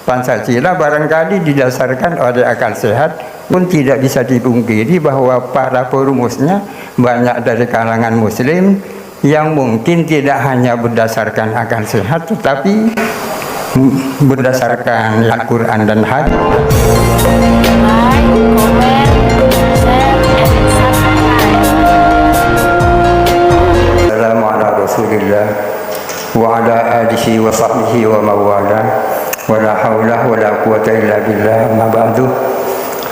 Pancasila barangkali didasarkan oleh akal sehat, pun tidak bisa dipungkiri bahwa para perumusnya banyak dari kalangan muslim yang mungkin tidak hanya berdasarkan akal sehat tetapi berdasarkan Al-Quran dan hadis. Assalamualaikum Rasulillah wa ala alihi wa sahbihi wa mawala wa la hawla wa la quwata illa billah. Ma ba'du.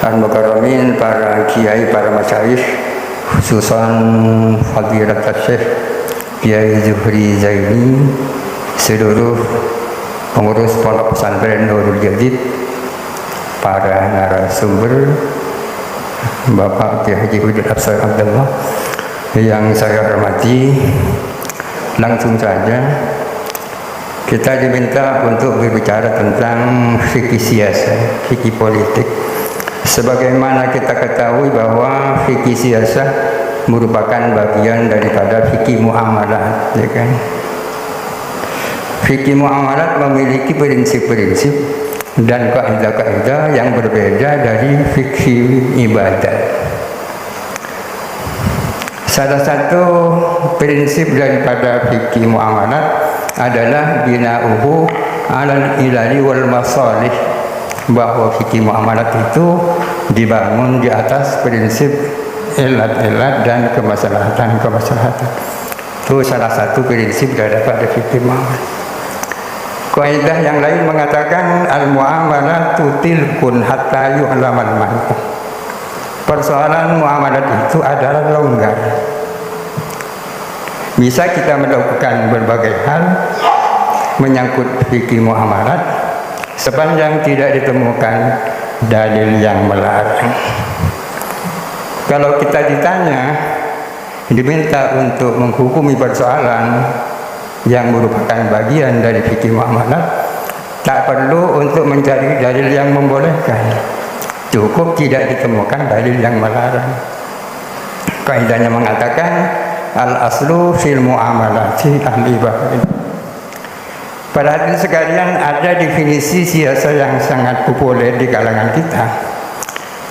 Al-mukarramin, para kiai, para masyayikh, khususan Fadilat Syekh Kiai Zuhri Zaini, seluruh pengurus pondok pesantren Nurul Jadid, para narasumber, Bapak Kiai Haji Hudud Absar Abdullah yang saya hormati, langsung saja kita diminta untuk berbicara tentang fikih siasa, fikih politik. Sebagaimana kita ketahui bahwa fikih siasa merupakan bagian daripada fikih muamalat, ya kan? Fikih muamalat memiliki prinsip-prinsip dan kaidah-kaidah yang berbeda dari fikih ibadah. Salah satu prinsip daripada fikih muamalat adalah bina'uhu 'alal ilali wal masalih, bahwa fikih muamalat itu dibangun di atas prinsip ilat-ilat dan kemaslahatan. Itu salah satu prinsip daripada fikih muamalat. Kaidah yang lain mengatakan al-muamalatu tilkun hatta yu'lamal man'u. Persoalan muamalat itu adalah longgar. Bisa kita melakukan berbagai hal menyangkut fikih muamalat sepanjang tidak ditemukan dalil yang melarang. Kalau kita diminta untuk menghukumi persoalan yang merupakan bagian dari fikih muamalat, tak perlu untuk mencari dalil yang membolehkan, cukup tidak ditemukan dalil yang melarang. Kaidahnya mengatakan al-aslu fil muamalati al-ibadah. Pada hadirin sekalian, ada definisi siasa yang sangat populer di kalangan kita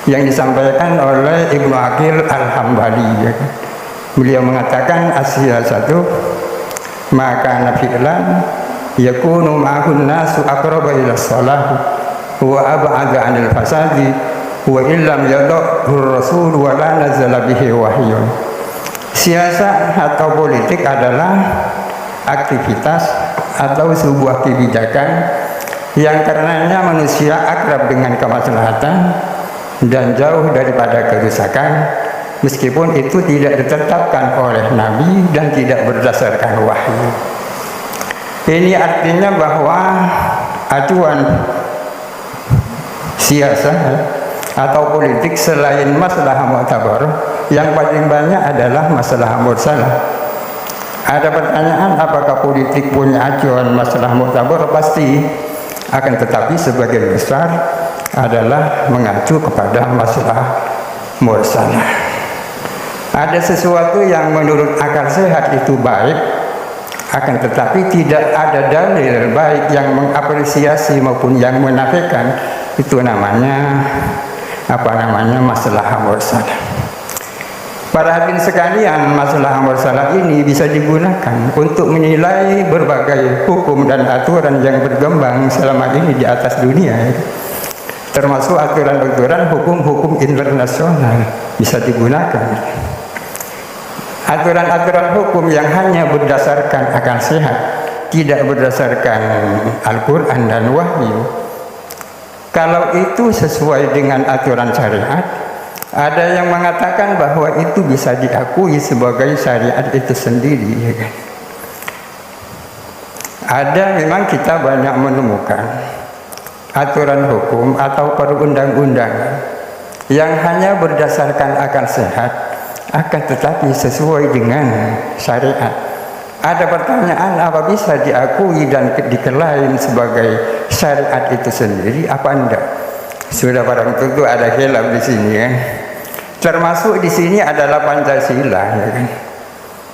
yang disampaikan oleh Ibnu Aqil Al-Hambali, ya. Beliau mengatakan as-siyasatu maka nafi'lan yakunu ma'ahun nasu aqraba ila salah wa ab'ada 'anil fasadi wa illam yadhur rasul wa la nazala bihi wahyun. Siasa atau politik adalah aktivitas atau sebuah kebijakan yang karenanya manusia akrab dengan kemaslahatan dan jauh daripada kerusakan, meskipun itu tidak ditetapkan oleh Nabi dan tidak berdasarkan wahyu. Ini artinya bahwa acuan siasa atau politik selain masalah mu'tabar, yang paling banyak adalah masalah mursalah. Ada pertanyaan, apakah politik punya acuan masalah mu'tabar? Pasti akan, tetapi sebagian besar adalah mengacu kepada masalah mursalah. Ada sesuatu yang menurut akal sehat itu baik, akan tetapi tidak ada dalil baik yang mengapresiasi maupun yang menafikan, itu namanya masalah mursalah. Para hadirin sekalian, masalah mursalah ini bisa digunakan untuk menilai berbagai hukum dan aturan yang berkembang selama ini di atas dunia, termasuk aturan-aturan hukum-hukum internasional bisa digunakan. Aturan-aturan hukum yang hanya berdasarkan akal sehat, tidak berdasarkan Al-Quran dan wahyu, kalau itu sesuai dengan aturan syariat, ada yang mengatakan bahwa itu bisa diakui sebagai syariat itu sendiri, ya kan? Ada memang kita banyak menemukan aturan hukum atau perundang-undangan yang hanya berdasarkan akal sehat, akan tetapi sesuai dengan syariat. Ada pertanyaan, apa bisa diakui dan diklaim sebagai syariat itu sendiri, apa enggak? Sudah barang tentu ada khilaf di sini, ya. Termasuk di sini adalah Pancasila, ya kan?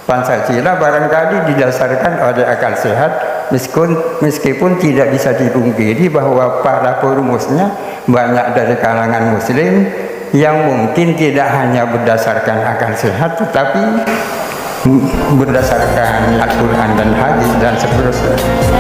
Pancasila barangkali didasarkan oleh akal sehat, meskipun tidak bisa dipungkiri bahwa para perumusnya banyak dari kalangan muslim yang mungkin tidak hanya berdasarkan akal sehat tetapi berdasarkan Al-Quran dan hadis dan seterusnya.